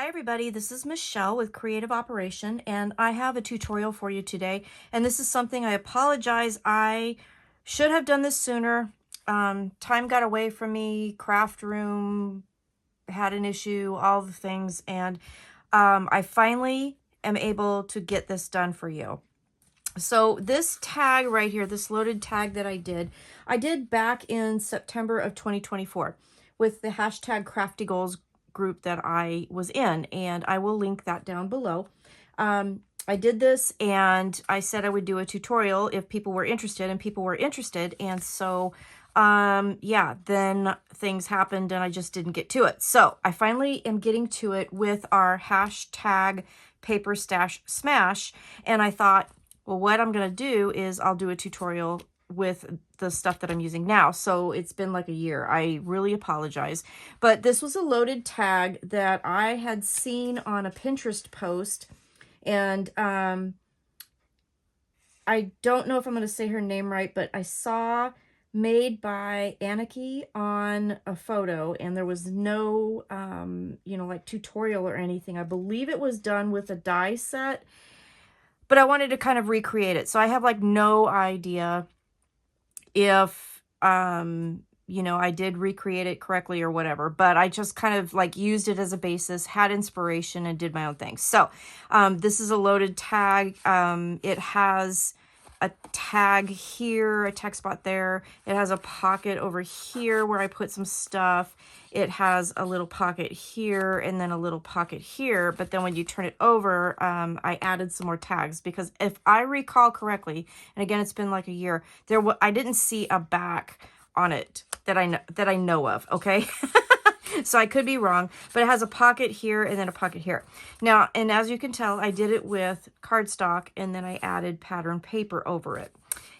everybody, this is Michelle with Creative Operation, and I have a tutorial for you today. And this is something I apologize, I should have done this sooner. Time got away from me, craft room had an issue, all the things, and I finally am able to get this done for you. So this tag right here, this loaded tag that I did back in September of 2024 with the hashtag crafty goals group that I was in, and I will link that down below. I did this and I said I would do a tutorial if people were interested, and people were interested, and so yeah, then things happened and I just didn't get to it. So I finally am getting to it with our hashtag paperstashsmash, and I thought, well, what I'm gonna do is I'll do a tutorial with the stuff that I'm using now. So it's been like a year. I really apologize. But this was a loaded tag that I had seen on a Pinterest post. And I don't know if I'm going to say her name right, but I saw made by Aniki on a photo, and there was no, you know, like tutorial or anything. I believe it was done with a die set, but I wanted to kind of recreate it. So I have like no idea if you know, I did recreate it correctly or whatever, but I just kind of like used it as a basis, had inspiration, and did my own thing. So this is a loaded tag. It has a tag here, a text spot there. It has a pocket over here where I put some stuff. It has a little pocket here and then a little pocket here. But then when you turn it over, I added some more tags because if I recall correctly, and again, it's been like a year, I didn't see a back on it that I know of. Okay. So I could be wrong, but it has a pocket here and then a pocket here. Now, and as you can tell, I did it with cardstock and then I added pattern paper over it.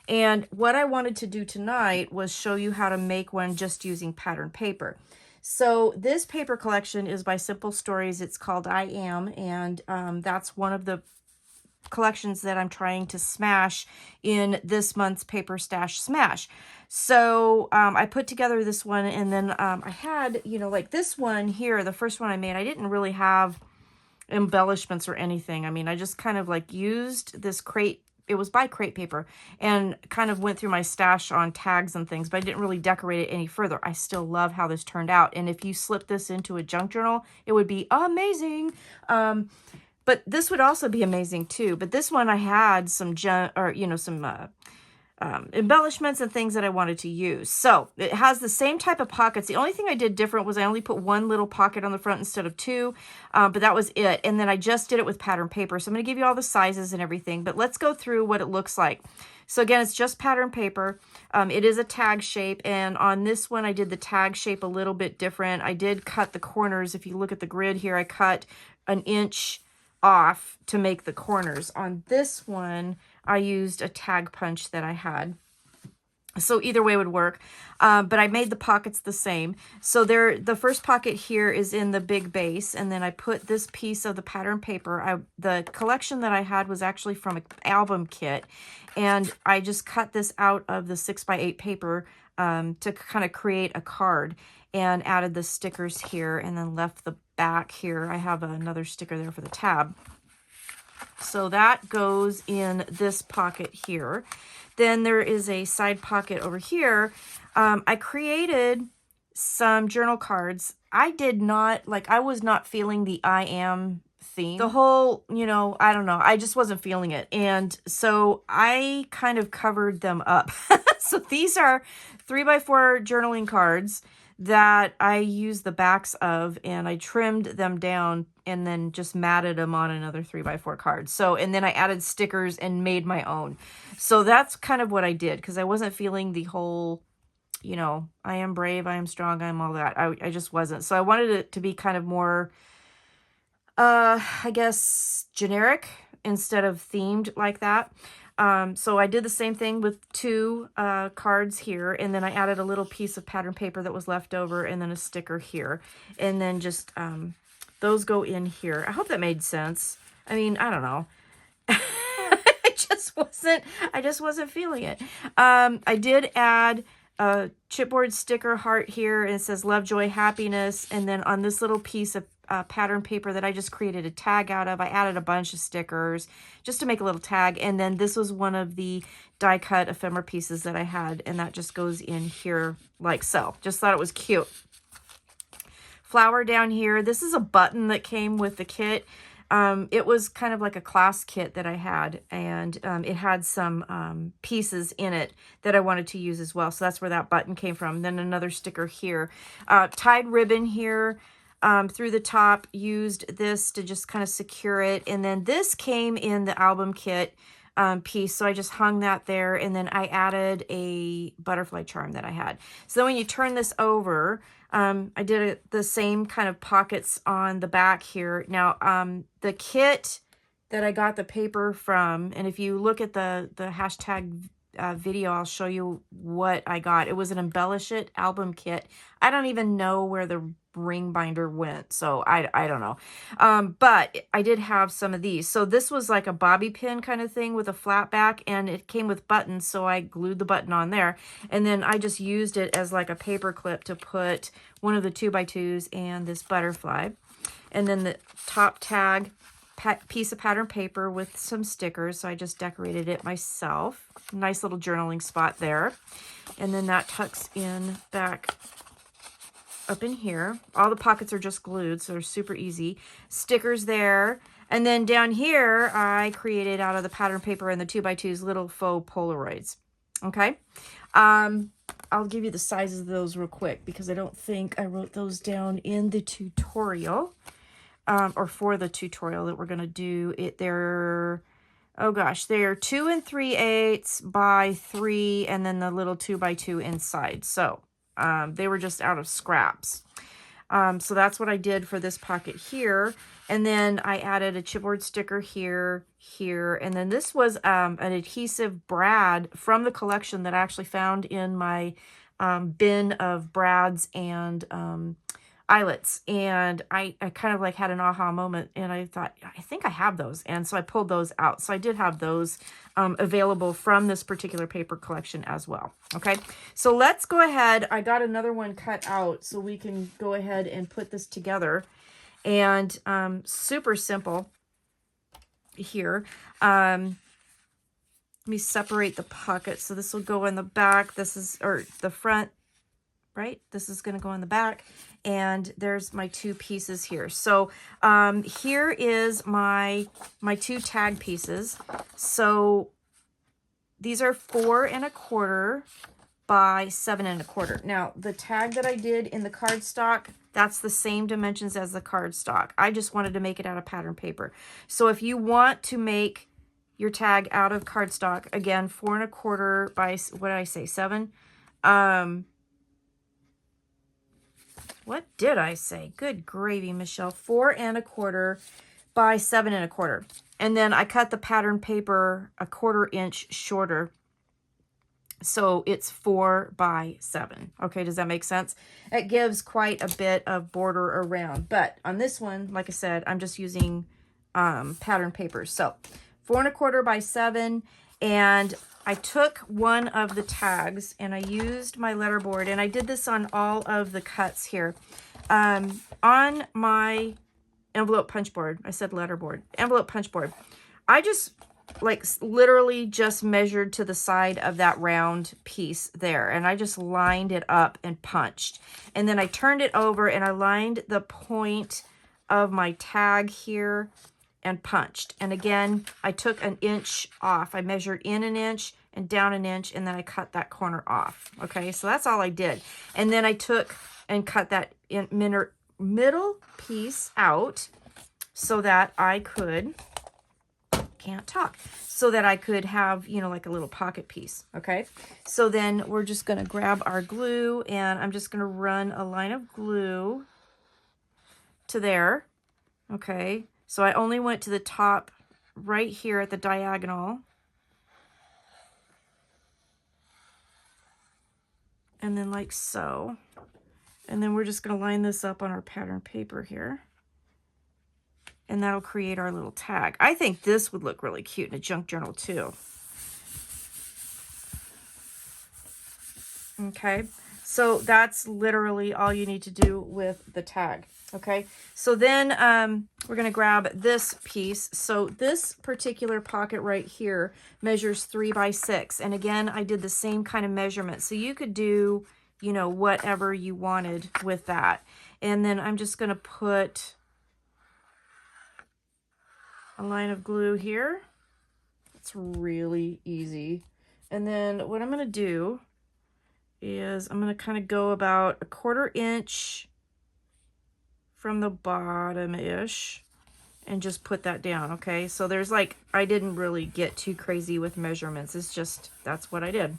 And what I wanted to do tonight was show you how to make one just using pattern paper. So this paper collection is by Simple Stories. It's called I Am, and that's one of the collections that I'm trying to smash in this month's Paper Stash Smash. So I put together this one, and then I had, you know, like this one here, the first one I made, I didn't really have embellishments or anything. I mean, I just kind of like used this crate. It was by Crate Paper, and kind of went through my stash on tags and things, but I didn't really decorate it any further. I still love how this turned out. And if you slip this into a junk journal, it would be amazing. But this would also be amazing too. But this one I had some embellishments and things that I wanted to use. So it has the same type of pockets. The only thing I did different was I only put one little pocket on the front instead of two, but that was it. And then I just did it with pattern paper. So I'm going to give you all the sizes and everything, but let's go through what it looks like. So again, it's just pattern paper. It is a tag shape, and on this one I did the tag shape a little bit different. I did cut the corners. If you look at the grid here, I cut an inch off to make the corners. On this one, I used a tag punch that I had. So either way would work, but I made the pockets the same. So the first pocket here is in the big base, and then I put this piece of the pattern paper. The collection that I had was actually from an album kit, and I just cut this out of the 6x8 paper to kind of create a card, and added the stickers here, and then left the back here. I have another sticker there for the tab. So that goes in this pocket here. Then there is a side pocket over here. I created some journal cards. I was not feeling the I Am theme. The whole, you know, I don't know. I just wasn't feeling it. And so I kind of covered them up. So these are 3x4 journaling cards that I used the backs of, and I trimmed them down and then just matted them on another 3x4 card. So, and then I added stickers and made my own. So that's kind of what I did, because I wasn't feeling the whole, you know, I am brave, I am strong, I am all that. I just wasn't. So I wanted it to be kind of more, I guess, generic instead of themed like that. So I did the same thing with two cards here, and then I added a little piece of pattern paper that was left over, and then a sticker here, and then just those go in here. I hope that made sense. I mean, I don't know. I just wasn't feeling it. I did add a chipboard sticker heart here, and it says love, joy, happiness, and then on this little piece of pattern paper that I just created a tag out of. I added a bunch of stickers just to make a little tag. And then this was one of the die cut ephemera pieces that I had. And that just goes in here like so. Just thought it was cute. Flower down here. This is a button that came with the kit. It was kind of like a class kit that I had, and it had some pieces in it that I wanted to use as well. So that's where that button came from. Then another sticker here. Tied ribbon here through the top. Used this to just kind of secure it. And then this came in the album kit piece, so I just hung that there, and then I added a butterfly charm that I had. So when you turn this over, I did the same kind of pockets on the back here. Now, the kit that I got the paper from, and if you look at the hashtag video, I'll show you what I got. It was an Embellish It album kit. I don't even know where the ring binder went, so I don't know. But I did have some of these. So this was like a bobby pin kind of thing with a flat back, and it came with buttons, so I glued the button on there, and then I just used it as like a paper clip to put one of the 2x2s and this butterfly. And then the top tag piece of pattern paper with some stickers, so I just decorated it myself. Nice little journaling spot there. And then that tucks in back up in here. All the pockets are just glued, so they're super easy. Stickers there. And then down here, I created out of the pattern paper and the 2x2s little faux Polaroids. Okay. I'll give you the sizes of those real quick because I don't think I wrote those down in the tutorial. Or for the tutorial that we're going to do. They're, oh gosh, they're 2 3/8 by 3, and then the little 2x2 inside. So they were just out of scraps. So that's what I did for this pocket here. And then I added a chipboard sticker here, and then this was an adhesive brad from the collection that I actually found in my bin of brads and eyelets, and I kind of like had an aha moment, and I thought, I think I have those, and so I pulled those out. So I did have those available from this particular paper collection as well. Okay, so let's go ahead. I got another one cut out, so we can go ahead and put this together, and super simple here. Let me separate the pocket. So this will go in the back. This is, or the front, right? This is going to go in the back. And there's my 2 pieces here. So here is my 2 tag pieces. So these are 4 1/4 by 7 1/4. Now the tag that I did in the cardstock, that's the same dimensions as the cardstock. I just wanted to make it out of pattern paper. So if you want to make your tag out of cardstock, again, 4 1/4 by, what did I say, 7? What did I say? Good gravy, Michelle. 4 1/4 by 7 1/4. And then I cut the pattern paper a 1/4 inch shorter. So it's 4 by 7. Okay, does that make sense? It gives quite a bit of border around. But on this one, like I said, I'm just using pattern paper. So 4 1/4 by 7. And I took one of the tags and I used my letterboard, and I did this on all of the cuts here. On my envelope punch board, I said letterboard, envelope punch board, I just like literally just measured to the side of that round piece there, and I just lined it up and punched. And then I turned it over and I lined the point of my tag here and punched. And again, I took an inch off. I measured in an inch and down an inch, and then I cut that corner off. Okay, so that's all I did. And then I took and cut that middle piece out so that I could, can't talk, so that I could have, you know, like a little pocket piece. Okay, so then we're just going to grab our glue, and I'm just going to run a line of glue to there. Okay, so I only went to the top right here at the diagonal. And then like so. And then we're just going to line this up on our pattern paper here. And that'll create our little tag. I think this would look really cute in a junk journal too. Okay, so that's literally all you need to do with the tag. Okay, so then we're going to grab this piece. So this particular pocket right here measures 3 by 6. And again, I did the same kind of measurement. So you could do, you know, whatever you wanted with that. And then I'm just going to put a line of glue here. It's really easy. And then what I'm going to do is I'm going to kind of go about 1/4 inch from the bottom-ish and just put that down, okay? So there's like, I didn't really get too crazy with measurements. It's just, that's what I did.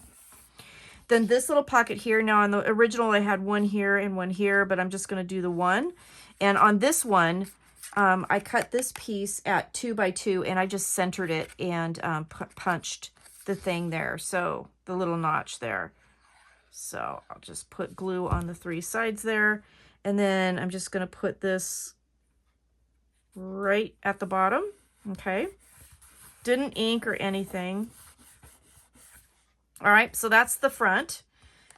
Then this little pocket here, now on the original I had one here and one here, but I'm just gonna do the one. And on this one, I cut this piece at 2 by 2 and I just centered it and punched the thing there. So the little notch there. So I'll just put glue on the 3 sides there. And then I'm just going to put this right at the bottom. Okay. Didn't ink or anything. All right. So that's the front.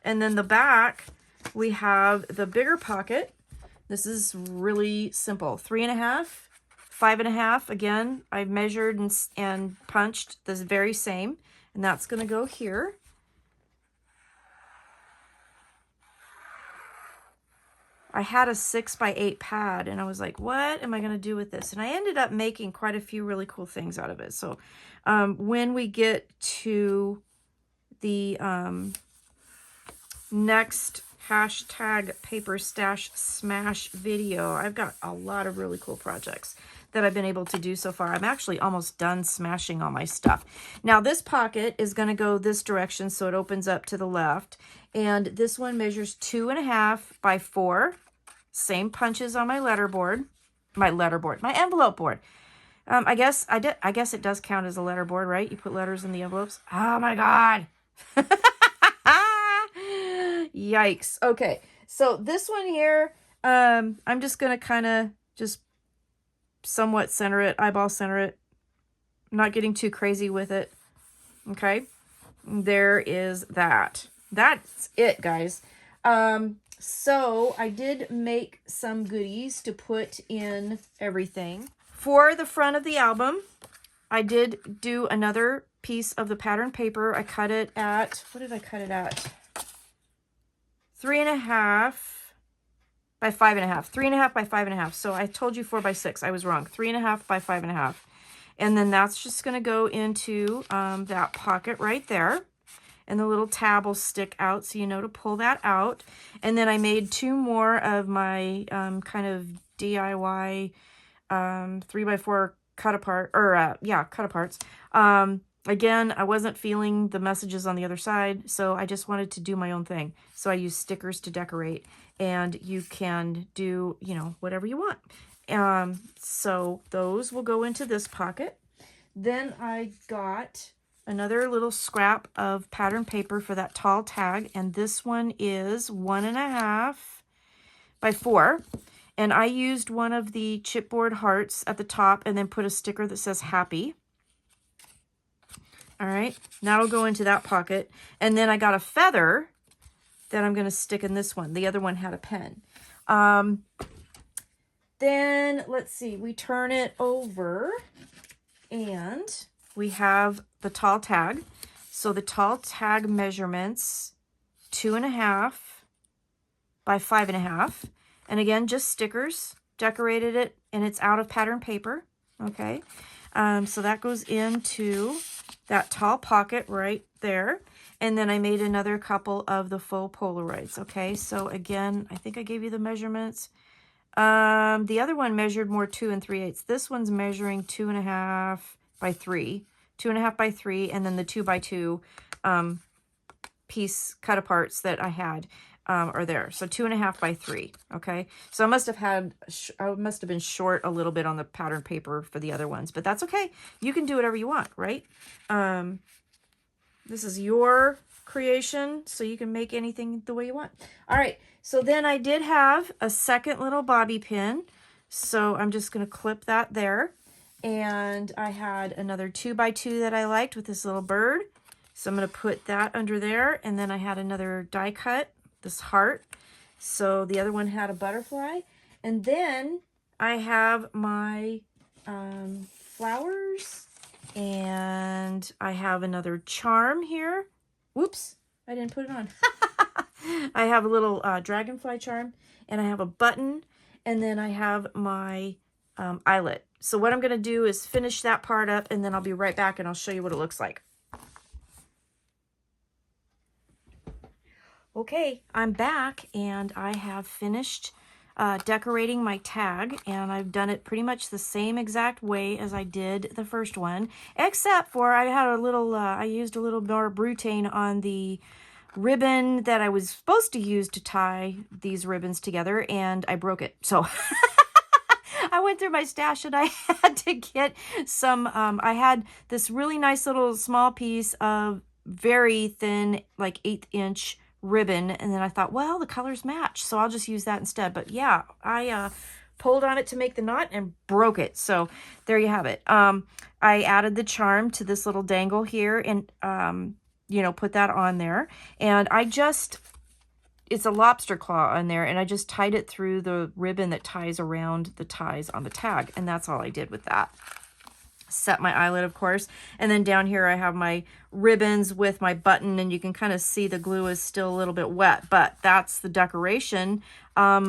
And then the back, we have the bigger pocket. This is really simple. 3.5, 5.5. Again, I measured and punched this very same. And that's going to go here. I had a 6 by 8 pad and I was like, what am I going to do with this? And I ended up making quite a few really cool things out of it. So when we get to the next hashtag #paperstashsmash video, I've got a lot of really cool projects that I've been able to do so far. I'm actually almost done smashing all my stuff. Now this pocket is going to go this direction, so it opens up to the left. And this one measures 2.5 by 4. Same punches on my my envelope board. I guess it does count as a letter board, right? You put letters in the envelopes. Oh my God. Yikes. Okay. So this one here, I'm just going to kind of just somewhat center it, eyeball center it. I'm not getting too crazy with it. Okay. There is that. That's it, guys. So I did make some goodies to put in everything. For the front of the album, I did do another piece of the pattern paper. I cut it at, what did I cut it at? 3.5 by 5.5. 3.5 by 5.5. So I told you 4 by 6. I was wrong. 3.5 by 5.5. And then that's just going to go into that pocket right there. And the little tab will stick out so you know to pull that out. And then I made 2 more of my kind of DIY 3x4 cut apart, or cut aparts. Again, I wasn't feeling the messages on the other side, so I just wanted to do my own thing. So I used stickers to decorate, and you can do, you know, whatever you want. So those will go into this pocket. Then I got another little scrap of pattern paper for that tall tag, and this one is 1.5 by 4. And I used one of the chipboard hearts at the top and then put a sticker that says happy. All right, that'll go into that pocket. And then I got a feather that I'm going to stick in this one. The other one had a pen. Then let's see, we turn it over and we have the tall tag. So the tall tag measurements 2.5 by 5.5. And again, just stickers, decorated it, and it's out of pattern paper. Okay. So that goes into that tall pocket right there. And then I made another couple of the faux Polaroids. Okay. So again, I think I gave you the measurements. The other one measured more 2 3/8. This one's measuring 2.5 by 3. 2.5 by 3, and then the 2 by 2 piece cut aparts that I had are there. So 2.5 by 3. Okay, so I must have been short a little bit on the pattern paper for the other ones, but that's okay. You can do whatever you want, right? This is your creation, so you can make anything the way you want. All right, so then I did have a second little bobby pin, so I'm just going to clip that there. And I had another 2 by 2 that I liked with this little bird. So I'm going to put that under there. And then I had another die cut, this heart. So the other one had a butterfly. And then I have my flowers, and I have another charm here. Whoops, I didn't put it on. I have a little dragonfly charm, and I have a button, and then I have my eyelet. So what I'm going to do is finish that part up, and then I'll be right back and I'll show you what it looks like. Okay, I'm back, and I have finished decorating my tag, and I've done it pretty much the same exact way as I did the first one, except for I had a little, I used a little more butane on the ribbon that I was supposed to use to tie these ribbons together, and I broke it. So I went through my stash and I had to get some, I had this really nice little small piece of very thin, like 1/8 inch ribbon, and then I thought, well, the colors match, so I'll just use that instead. But yeah, I pulled on it to make the knot and broke it. So there you have it. I added the charm to this little dangle here, and you know, put that on there, and I just, it's a lobster claw on there, and I just tied it through the ribbon that ties around the ties on the tag, and that's all I did with that. Set my eyelet, of course, and then down here I have my ribbons with my button, and you can kind of see the glue is still a little bit wet, but that's the decoration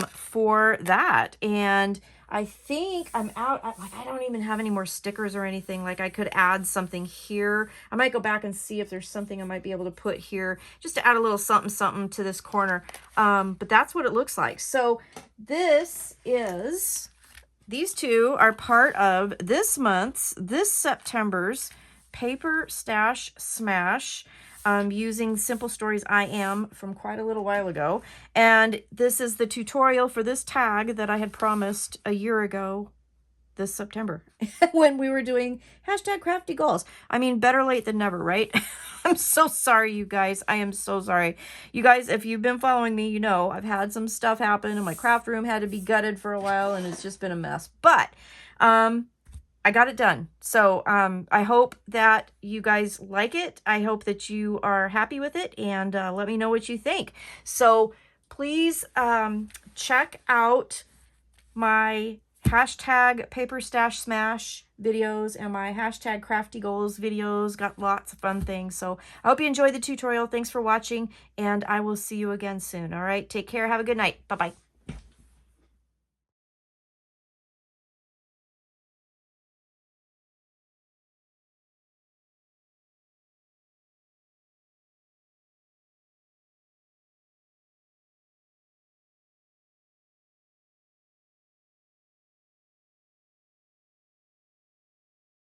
for that. And I think I'm out. I don't even have any more stickers or anything. Like, I could add something here. I might go back and see if there's something I might be able to put here just to add a little something something to this corner. But that's what it looks like. So this is, these two are part of this September's Paper Stash Smash, using Simple Stories I Am from quite a little while ago. And this is the tutorial for this tag that I had promised a year ago this September when we were doing #crafty goals. I mean, better late than never, right? I'm so sorry, you guys. I am so sorry. You guys, if you've been following me, you know I've had some stuff happen, and my craft room had to be gutted for a while, and it's just been a mess. But I got it done. So I hope that you guys like it. I hope that you are happy with it, and let me know what you think. So please check out my #paperstashsmash videos and my #crafty goals videos. Got lots of fun things. So I hope you enjoyed the tutorial. Thanks for watching, and I will see you again soon. All right, take care. Have a good night. Bye-bye.